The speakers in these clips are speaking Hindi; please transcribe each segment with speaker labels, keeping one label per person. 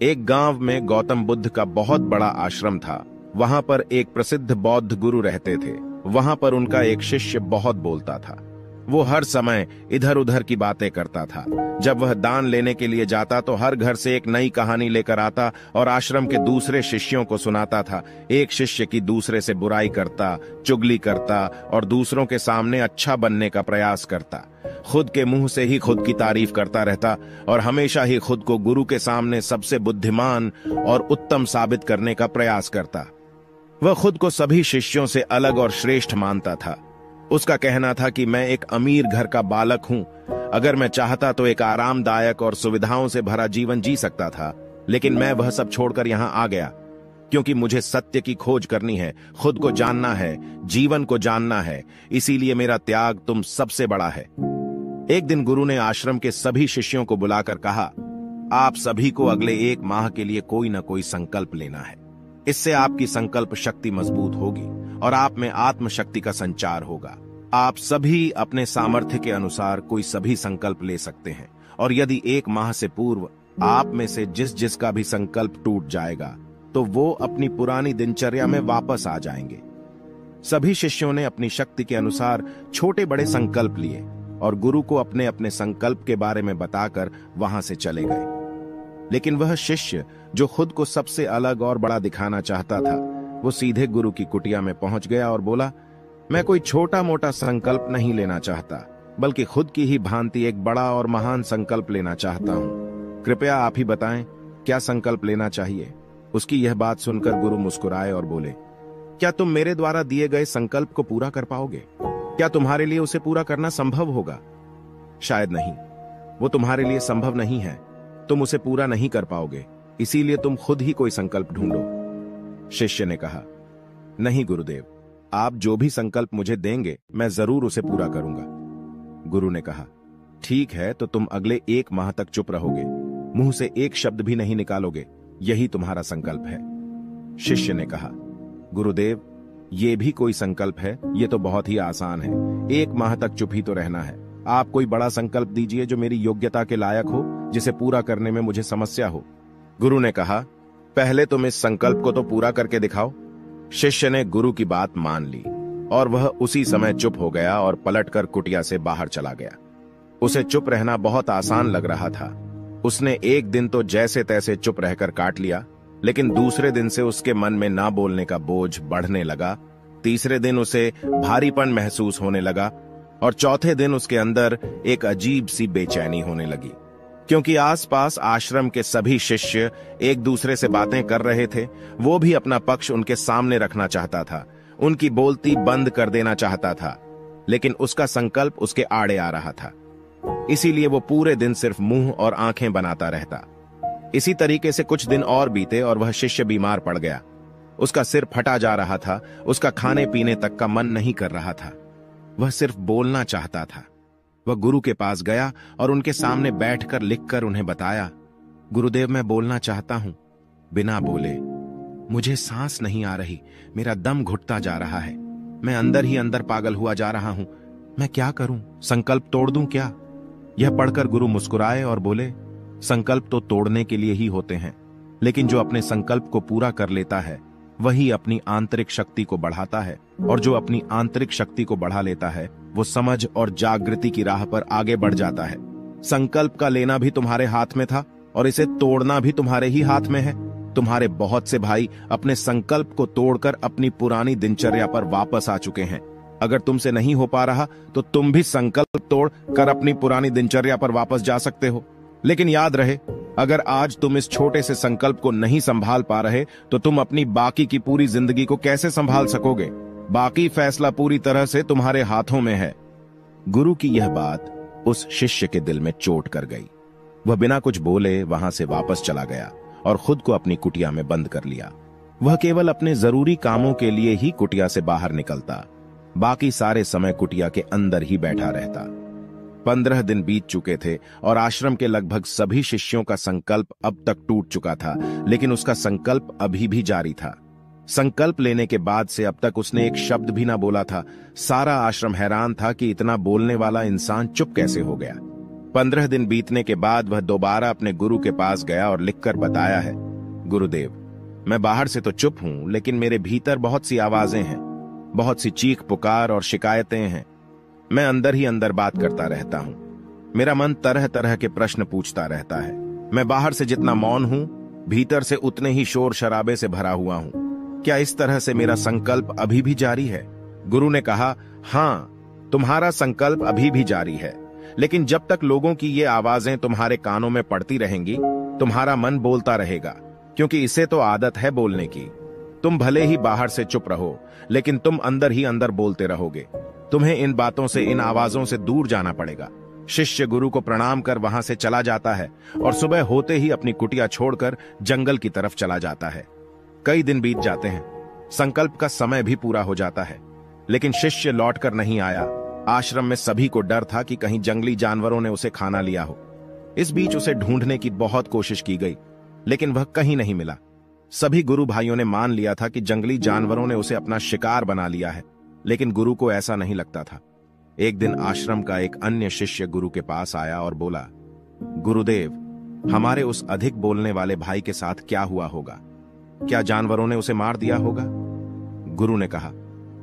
Speaker 1: एक गांव में गौतम बुद्ध का बहुत बड़ा आश्रम था। वहां पर एक प्रसिद्ध बौद्ध गुरु रहते थे। वहां पर उनका एक शिष्य बहुत बोलता था। वो हर समय इधर उधर की बातें करता था। जब वह दान लेने के लिए जाता तो हर घर से एक नई कहानी लेकर आता और आश्रम के दूसरे शिष्यों को सुनाता था। एक शिष्य की दूसरे से बुराई करता, चुगली करता और दूसरों के सामने अच्छा बनने का प्रयास करता। खुद के मुंह से ही खुद की तारीफ करता रहता और हमेशा ही खुद को गुरु के सामने सबसे बुद्धिमान और उत्तम साबित करने का प्रयास करता। वह खुद को सभी शिष्यों से अलग और श्रेष्ठ मानता था। उसका कहना था कि मैं एक अमीर घर का बालक हूं। अगर मैं चाहता तो एक आरामदायक और सुविधाओं से भरा जीवन जी सकता था, लेकिन मैं वह सब छोड़कर यहां आ गया क्योंकि मुझे सत्य की खोज करनी है, खुद को जानना है, जीवन को जानना है। इसीलिए मेरा त्याग तुम सबसे बड़ा है। एक दिन गुरु ने आश्रम के सभी शिष्यों को बुलाकर कहा, आप सभी को अगले 1 माह के लिए कोई न कोई संकल्प लेना है। इससे आपकी संकल्प शक्ति मजबूत होगी और आप में आत्म शक्ति का संचार होगा। आप सभी अपने सामर्थ्य के अनुसार कोई सभी संकल्प ले सकते हैं और यदि 1 माह से पूर्व आप में से जिसका भी संकल्प टूट जाएगा तो वो अपनी पुरानी दिनचर्या में वापस आ जाएंगे। सभी शिष्यों ने अपनी शक्ति के अनुसार छोटे बड़े संकल्प लिए और गुरु को अपने अपने संकल्प के बारे में बताकर वहां से चले गए। लेकिन वह शिष्य जो खुद को सबसे अलग और बड़ा दिखाना चाहता था, वो सीधे गुरु की कुटिया में पहुंच गया और बोला, मैं कोई छोटा मोटा संकल्प नहीं लेना चाहता, बल्कि खुद की ही भांति एक बड़ा और महान संकल्प लेना चाहता हूं। कृपया आप ही बताएं क्या संकल्प लेना चाहिए। उसकी यह बात सुनकर गुरु मुस्कुराए और बोले, क्या तुम मेरे द्वारा दिए गए संकल्प को पूरा कर पाओगे? क्या तुम्हारे लिए उसे पूरा करना संभव होगा? शायद नहीं। वो तुम्हारे लिए संभव नहीं है। तुम उसे पूरा नहीं कर पाओगे, इसीलिए तुम खुद ही कोई संकल्प ढूंढो। शिष्य ने कहा, नहीं गुरुदेव, आप जो भी संकल्प मुझे देंगे मैं जरूर उसे पूरा करूंगा। गुरु ने कहा, ठीक है, तो तुम अगले 1 माह तक चुप रहोगे, मुंह से एक शब्द भी नहीं निकालोगे, यही तुम्हारा संकल्प है। शिष्य ने कहा, गुरुदेव, ये भी कोई संकल्प है? ये तो बहुत ही आसान है। 1 माह तक चुप ही तो रहना है। आप कोई बड़ा संकल्प दीजिए जो मेरी योग्यता के लायक हो, जिसे पूरा करने में मुझे समस्या हो। गुरु ने कहा, पहले तुम इस संकल्प को तो पूरा करके दिखाओ। शिष्य ने गुरु की बात मान ली और वह उसी समय चुप हो गया और पलटकर कुटिया से बाहर चला गया। उसे चुप रहना बहुत आसान लग रहा था। उसने एक दिन तो जैसे तैसे चुप रहकर काट लिया, लेकिन दूसरे दिन से उसके मन में ना बोलने का बोझ बढ़ने लगा। तीसरे दिन उसे भारीपन महसूस होने लगा और चौथे दिन उसके अंदर एक अजीब सी बेचैनी होने लगी, क्योंकि आसपास आश्रम के सभी शिष्य एक दूसरे से बातें कर रहे थे। वो भी अपना पक्ष उनके सामने रखना चाहता था, उनकी बोलती बंद कर देना चाहता था, लेकिन उसका संकल्प उसके आड़े आ रहा था। इसीलिए वो पूरे दिन सिर्फ मुंह और आंखें बनाता रहता। इसी तरीके से कुछ दिन और बीते और वह शिष्य बीमार पड़ गया। उसका सिर फटा जा रहा था, उसका खाने पीने तक का मन नहीं कर रहा था। वह सिर्फ बोलना चाहता था। वह गुरु के पास गया और उनके सामने बैठकर लिखकर उन्हें बताया, गुरुदेव, मैं बोलना चाहता हूं। बिना बोले मुझे सांस नहीं आ रही, मेरा दम घुटता जा रहा है, मैं अंदर ही अंदर पागल हुआ जा रहा हूं। मैं क्या करूं? संकल्प तोड़ दूं क्या? यह पढ़कर गुरु मुस्कुराए और बोले, संकल्प तो तोड़ने के लिए ही होते हैं, लेकिन जो अपने संकल्प को पूरा कर लेता है वही अपनी आंतरिक शक्ति को बढ़ाता है, और जो अपनी आंतरिक शक्ति को बढ़ा लेता है वो समझ और जागृति की राह पर आगे बढ़ जाता है। संकल्प का लेना भी तुम्हारे हाथ में था और इसे तोड़ना भी तुम्हारे ही हाथ में है। तुम्हारे बहुत से भाई अपने संकल्प को तोड़कर अपनी पुरानी दिनचर्या पर वापस आ चुके हैं। अगर तुमसे नहीं हो पा रहा तो तुम भी संकल्प तोड़ कर अपनी पुरानी दिनचर्या पर वापस जा सकते हो। लेकिन याद रहे, अगर आज तुम इस छोटे से संकल्प को नहीं संभाल पा रहे तो तुम अपनी बाकी की पूरी जिंदगी को कैसे संभाल सकोगे? बाकी फैसला पूरी तरह से तुम्हारे हाथों में है। गुरु की यह बात उस शिष्य के दिल में चोट कर गई। वह बिना कुछ बोले वहां से वापस चला गया और खुद को अपनी कुटिया में बंद कर लिया। वह केवल अपने जरूरी कामों के लिए ही कुटिया से बाहर निकलता, बाकी सारे समय कुटिया के अंदर ही बैठा रहता। 15 दिन बीत चुके थे और आश्रम के लगभग सभी शिष्यों का संकल्प अब तक टूट चुका था, लेकिन उसका संकल्प अभी भी जारी था। संकल्प लेने के बाद से अब तक उसने एक शब्द भी ना बोला था। सारा आश्रम हैरान था कि इतना बोलने वाला इंसान चुप कैसे हो गया। 15 दिन बीतने के बाद वह दोबारा अपने गुरु के पास गया और लिखकर बताया है, गुरुदेव, मैं बाहर से तो चुप हूं, लेकिन मेरे भीतर बहुत सी आवाजें हैं, बहुत सी चीख पुकार और शिकायतें हैं। मैं अंदर ही अंदर बात करता रहता हूं। मेरा मन तरह तरह के प्रश्न पूछता रहता है। मैं बाहर से जितना मौन हूं, भीतर से उतने ही शोर शराबे से भरा हुआ हूं। क्या इस तरह से मेरा संकल्प अभी भी जारी है? गुरु ने कहा, हां, तुम्हारा संकल्प अभी भी जारी है, लेकिन जब तक लोगों की ये आवाजें तुम्हारे कानों में पड़ती रहेंगी, तुम्हारा मन बोलता रहेगा, क्योंकि इसे तो आदत है बोलने की। तुम भले ही बाहर से चुप रहो, लेकिन तुम अंदर ही अंदर बोलते रहोगे। तुम्हें इन बातों से, इन आवाजों से दूर जाना पड़ेगा। शिष्य गुरु को प्रणाम कर वहां से चला जाता है और सुबह होते ही अपनी कुटिया छोड़कर जंगल की तरफ चला जाता है। कई दिन बीत जाते हैं, संकल्प का समय भी पूरा हो जाता है, लेकिन शिष्य लौटकर नहीं आया। आश्रम में सभी को डर था कि कहीं जंगली जानवरों ने उसे खाना लिया हो। इस बीच उसे ढूंढने की बहुत कोशिश की गई, लेकिन वह कहीं नहीं मिला। सभी गुरु भाइयों ने मान लिया था कि जंगली जानवरों ने उसे अपना शिकार बना लिया है, लेकिन गुरु को ऐसा नहीं लगता था। एक दिन आश्रम का एक अन्य शिष्य गुरु के पास आया और बोला, गुरुदेव, हमारे उस अधिक बोलने वाले भाई के साथ क्या हुआ होगा? क्या जानवरों ने उसे मार दिया होगा? गुरु ने कहा,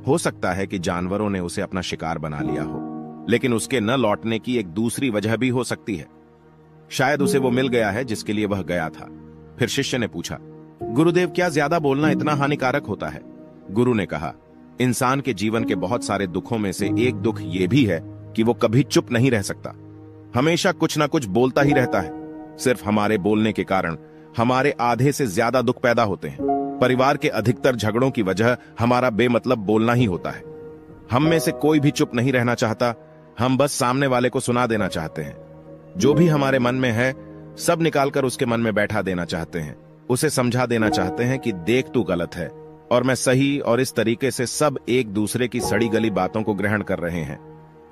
Speaker 1: हो सकता है कि जानवरों ने उसे अपना शिकार बना लिया हो, लेकिन उसके न लौटने की एक दूसरी वजह भी हो सकती है। शायद उसे वो मिल गया है जिसके लिए वह गया था। फिर शिष्य ने पूछा, गुरुदेव, क्या ज्यादा बोलना इतना हानिकारक होता है? गुरु ने कहा, इंसान के जीवन के बहुत सारे दुखों में से एक दुख यह भी है कि वो कभी चुप नहीं रह सकता, हमेशा कुछ ना कुछ बोलता ही रहता है। सिर्फ हमारे बोलने के कारण हमारे आधे से ज्यादा दुख पैदा होते हैं। परिवार के अधिकतर झगड़ों की वजह हमारा बेमतलब बोलना ही होता है। हम में से कोई भी चुप नहीं रहना चाहता, हम बस सामने वाले को सुना देना चाहते हैं। जो भी हमारे मन में है, सब निकालकर उसके मन में बैठा देना चाहते हैं। उसे समझा देना चाहते हैं कि देख, तू गलत है और मैं सही, और इस तरीके से सब एक दूसरे की सड़ी गली बातों को ग्रहण कर रहे हैं।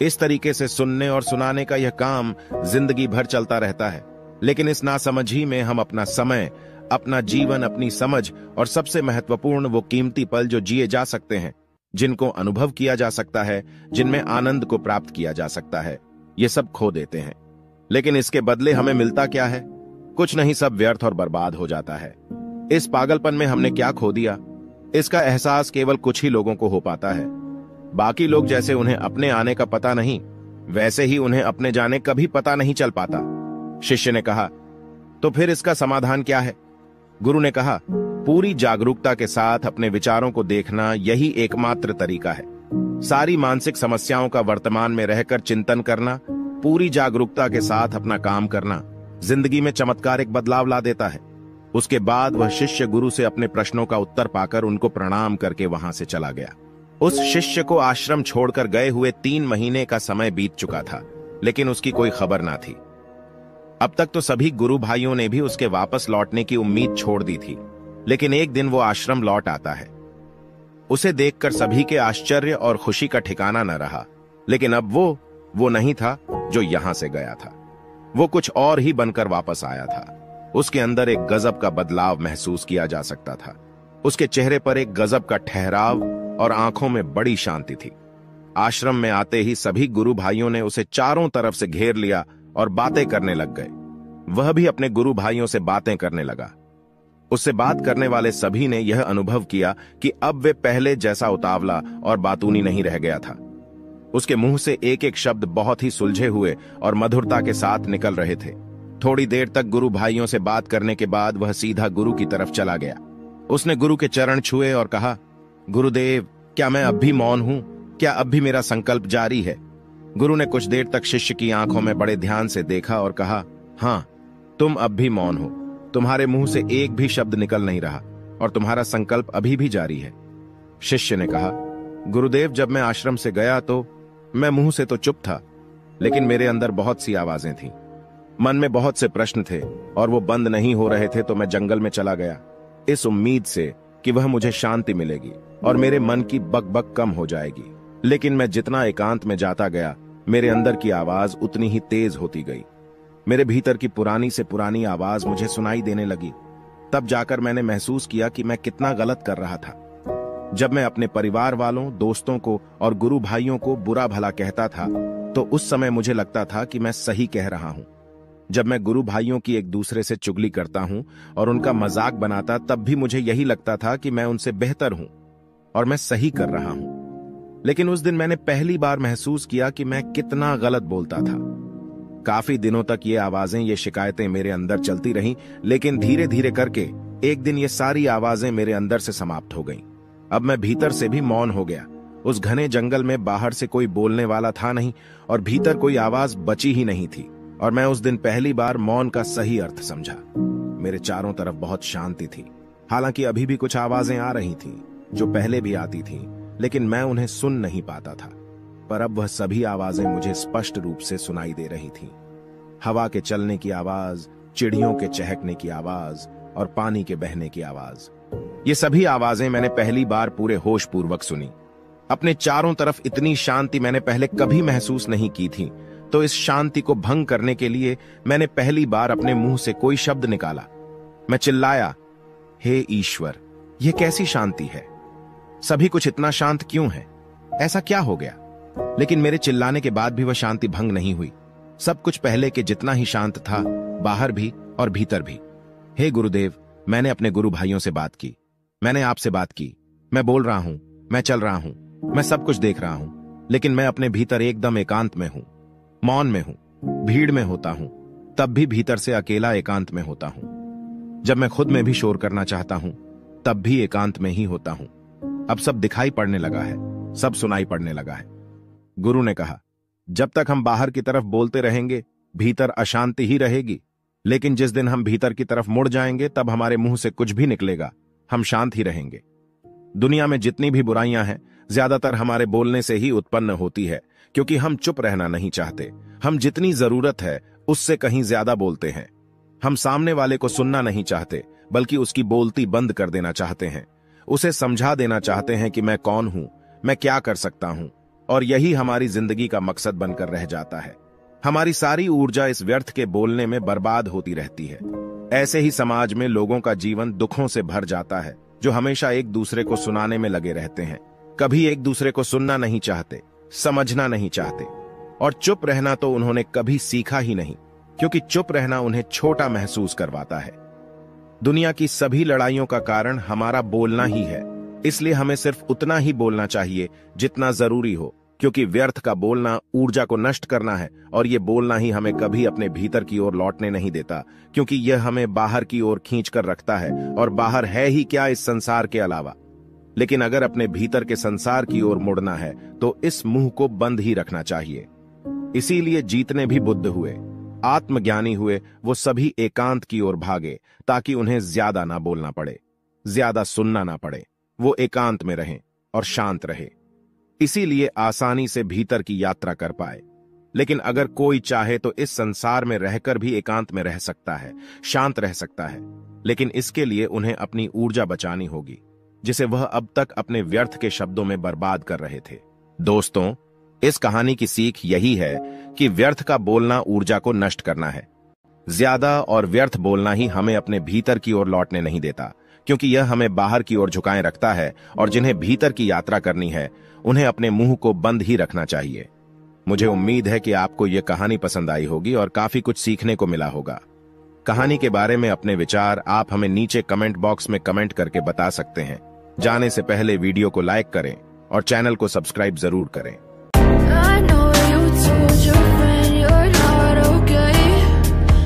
Speaker 1: इस तरीके से सुनने और सुनाने का यह काम जिंदगी भर चलता रहता है, लेकिन इस नासमझी में हम अपना समय, अपना जीवन, अपनी समझ और सबसे महत्वपूर्ण वो कीमती पल जो जिए जा सकते हैं, जिनको अनुभव किया जा सकता है, जिनमें आनंद को प्राप्त किया जा सकता है, ये सब खो देते हैं। लेकिन इसके बदले हमें मिलता क्या है? कुछ नहीं, सब व्यर्थ और बर्बाद हो जाता है। इस पागलपन में हमने क्या खो दिया, इसका एहसास केवल कुछ ही लोगों को हो पाता है। बाकी लोग जैसे उन्हें अपने आने का पता नहीं, वैसे ही उन्हें अपने जाने कभी पता नहीं चल पाता। शिष्य ने कहा, तो फिर इसका समाधान क्या है? गुरु ने कहा, पूरी जागरूकता के साथ अपने विचारों को देखना यही एकमात्र तरीका है। सारी मानसिक समस्याओं का वर्तमान में रहकर चिंतन करना, पूरी जागरूकता के साथ अपना काम करना जिंदगी में चमत्कारिक बदलाव ला देता है। उसके बाद वह शिष्य गुरु से अपने प्रश्नों का उत्तर पाकर उनको प्रणाम करके वहां से चला गया। उस शिष्य को आश्रम छोड़कर गए हुए 3 महीने का समय बीत चुका था, लेकिन उसकी कोई खबर ना थी। अब तक तो सभी गुरु भाइयों ने भी उसके वापस लौटने की उम्मीद छोड़ दी थी, लेकिन एक दिन वो आश्रम लौट आता है। उसे देखकर सभी के आश्चर्य और खुशी का ठिकाना न रहा, लेकिन अब वो नहीं था जो यहां से गया था। वो कुछ और ही बनकर वापस आया था। उसके अंदर एक गजब का बदलाव महसूस किया जा सकता था। उसके चेहरे पर एक गजब का ठहराव और आंखों में बड़ी शांति थी। आश्रम में आते ही सभी गुरु भाइयों ने उसे चारों तरफ से घेर लिया और बातें करने लग गए। वह भी अपने गुरु भाइयों से बातें करने लगा। उससे बात करने वाले सभी ने यह अनुभव किया कि अब वे पहले जैसा उतावला और बातूनी नहीं रह गया था। उसके मुंह से एक एक शब्द बहुत ही सुलझे हुए और मधुरता के साथ निकल रहे थे। थोड़ी देर तक गुरु भाइयों से बात करने के बाद वह सीधा गुरु की तरफ चला गया। उसने गुरु के चरण छुए और कहा, गुरुदेव, क्या मैं अब भी मौन हूं? क्या अब भी मेरा संकल्प जारी है? गुरु ने कुछ देर तक शिष्य की आंखों में बड़े ध्यान से देखा और कहा, हां, तुम अब भी मौन हो। तुम्हारे मुंह से एक भी शब्द निकल नहीं रहा और तुम्हारा संकल्प अभी भी जारी है। शिष्य ने कहा, गुरुदेव, जब मैं आश्रम से गया तो मैं मुंह से तो चुप था, लेकिन मेरे अंदर बहुत सी आवाजें थीं। मन में बहुत से प्रश्न थे और वो बंद नहीं हो रहे थे, तो मैं जंगल में चला गया, इस उम्मीद से कि वह मुझे शांति मिलेगी और मेरे मन की बकबक कम हो जाएगी। लेकिन मैं जितना एकांत में जाता गया, मेरे अंदर की आवाज उतनी ही तेज होती गई। मेरे भीतर की पुरानी से पुरानी आवाज मुझे सुनाई देने लगी। तब जाकर मैंने महसूस किया कि मैं कितना गलत कर रहा था। जब मैं अपने परिवार वालों, दोस्तों को और गुरु भाइयों को बुरा भला कहता था, तो उस समय मुझे लगता था कि मैं सही कह रहा हूं। जब मैं गुरु भाइयों की एक दूसरे से चुगली करता हूं और उनका मजाक बनाता, तब भी मुझे यही लगता था कि मैं उनसे बेहतर हूं और मैं सही कर रहा हूं। लेकिन उस दिन मैंने पहली बार महसूस किया कि मैं कितना गलत बोलता था। काफी दिनों तक ये आवाजें, ये शिकायतें मेरे अंदर चलती रहीं, लेकिन धीरे धीरे करके एक दिन ये सारी आवाजें मेरे अंदर से समाप्त हो गईं। अब मैं भीतर से भी मौन हो गया। उस घने जंगल में बाहर से कोई बोलने वाला था नहीं और भीतर कोई आवाज बची ही नहीं थी। और मैं उस दिन पहली बार मौन का सही अर्थ समझा। मेरे चारों तरफ बहुत शांति थी। हालांकि अभी भी कुछ आवाजें आ रही थीं, जो पहले भी आती थीं, लेकिन मैं उन्हें सुन नहीं पाता था। पर अब वह सभी आवाजें मुझे स्पष्ट रूप से सुनाई दे रही थीं। हवा के चलने की आवाज, चिड़ियों के चहकने की आवाज और पानी के बहने की आवाज। ये सभी आवाजें मैंने पहली बार पूरे होश पूर्वक सुनी। अपने चारों तरफ इतनी शांति मैंने पहले कभी महसूस नहीं की थी। तो इस शांति को भंग करने के लिए मैंने पहली बार अपने मुंह से कोई शब्द निकाला। मैं चिल्लाया, हे ईश्वर, यह कैसी शांति है? सभी कुछ इतना शांत क्यों है? ऐसा क्या हो गया? लेकिन मेरे चिल्लाने के बाद भी वह शांति भंग नहीं हुई। सब कुछ पहले के जितना ही शांत था, बाहर भी और भीतर भी। हे गुरुदेव, मैंने अपने गुरु भाइयों से बात की, मैंने आपसे बात की। मैं बोल रहा हूं, मैं चल रहा हूं, मैं सब कुछ देख रहा हूं, लेकिन मैं अपने भीतर एकदम एकांत में हूं, मौन में हूं, भीड़ में होता हूं, तब भी भीतर से अकेला एकांत में होता हूं। जब मैं खुद में भी शोर करना चाहता हूं, तब भी एकांत में ही होता हूं। अब सब दिखाई पड़ने लगा है, सब सुनाई पड़ने लगा है। गुरु ने कहा, जब तक हम बाहर की तरफ बोलते रहेंगे, भीतर अशांति ही रहेगी। लेकिन जिस दिन हम भीतर की तरफ मुड़ जाएंगे, तब हमारे मुंह से कुछ भी निकलेगा, हम शांत ही रहेंगे। दुनिया में जितनी भी बुराइयां हैं, ज्यादातर हमारे बोलने से ही उत्पन्न होती है, क्योंकि हम चुप रहना नहीं चाहते। हम जितनी जरूरत है उससे कहीं ज्यादा बोलते हैं। हम सामने वाले को सुनना नहीं चाहते, बल्कि उसकी बोलती बंद कर देना चाहते हैं। उसे समझा देना चाहते हैं कि मैं कौन हूं, मैं क्या कर सकता हूं, और यही हमारी जिंदगी का मकसद बनकर रह जाता है। हमारी सारी ऊर्जा इस व्यर्थ के बोलने में बर्बाद होती रहती है। ऐसे ही समाज में लोगों का जीवन दुखों से भर जाता है, जो हमेशा एक दूसरे को सुनाने में लगे रहते हैं। कभी एक दूसरे को सुनना नहीं चाहते, समझना नहीं चाहते, और चुप रहना तो उन्होंने कभी सीखा ही नहीं, क्योंकि चुप रहना उन्हें छोटा महसूस करवाता है। दुनिया की सभी लड़ाइयों का कारण हमारा बोलना ही है, इसलिए हमें सिर्फ उतना ही बोलना चाहिए जितना जरूरी हो, क्योंकि व्यर्थ का बोलना ऊर्जा को नष्ट करना है, और ये बोलना ही हमें कभी अपने भीतर की ओर लौटने नहीं देता, क्योंकि यह हमें बाहर की ओर खींच कर रखता है, और बाहर है ही क्या इस संसार के अलावा। लेकिन अगर अपने भीतर के संसार की ओर मुड़ना है, तो इस मुंह को बंद ही रखना चाहिए। इसीलिए जितने भी बुद्ध हुए, आत्मज्ञानी हुए, वो सभी एकांत की ओर भागे, ताकि उन्हें ज्यादा ना बोलना पड़े, ज्यादा सुनना ना पड़े। वो एकांत में रहें और शांत रहे, इसीलिए आसानी से भीतर की यात्रा कर पाए। लेकिन अगर कोई चाहे तो इस संसार में रहकर भी एकांत में रह सकता है, शांत रह सकता है, लेकिन इसके लिए उन्हें अपनी ऊर्जा बचानी होगी, जिसे वह अब तक अपने व्यर्थ के शब्दों में बर्बाद कर रहे थे। दोस्तों, इस कहानी की सीख यही है कि व्यर्थ का बोलना ऊर्जा को नष्ट करना है। ज्यादा और व्यर्थ बोलना ही हमें अपने भीतर की ओर लौटने नहीं देता, क्योंकि यह हमें बाहर की ओर झुकाए रखता है, और जिन्हें भीतर की यात्रा करनी है, उन्हें अपने मुंह को बंद ही रखना चाहिए। मुझे उम्मीद है कि आपको यह कहानी पसंद आई होगी और काफी कुछ सीखने को मिला होगा। कहानी के बारे में अपने विचार आप हमें नीचे कमेंट बॉक्स में कमेंट करके बता सकते हैं। जाने से पहले वीडियो को लाइक करें और चैनल को सब्सक्राइब जरूर करें।
Speaker 2: I know you told your friend you're not okay.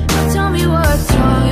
Speaker 2: Now tell me what's wrong.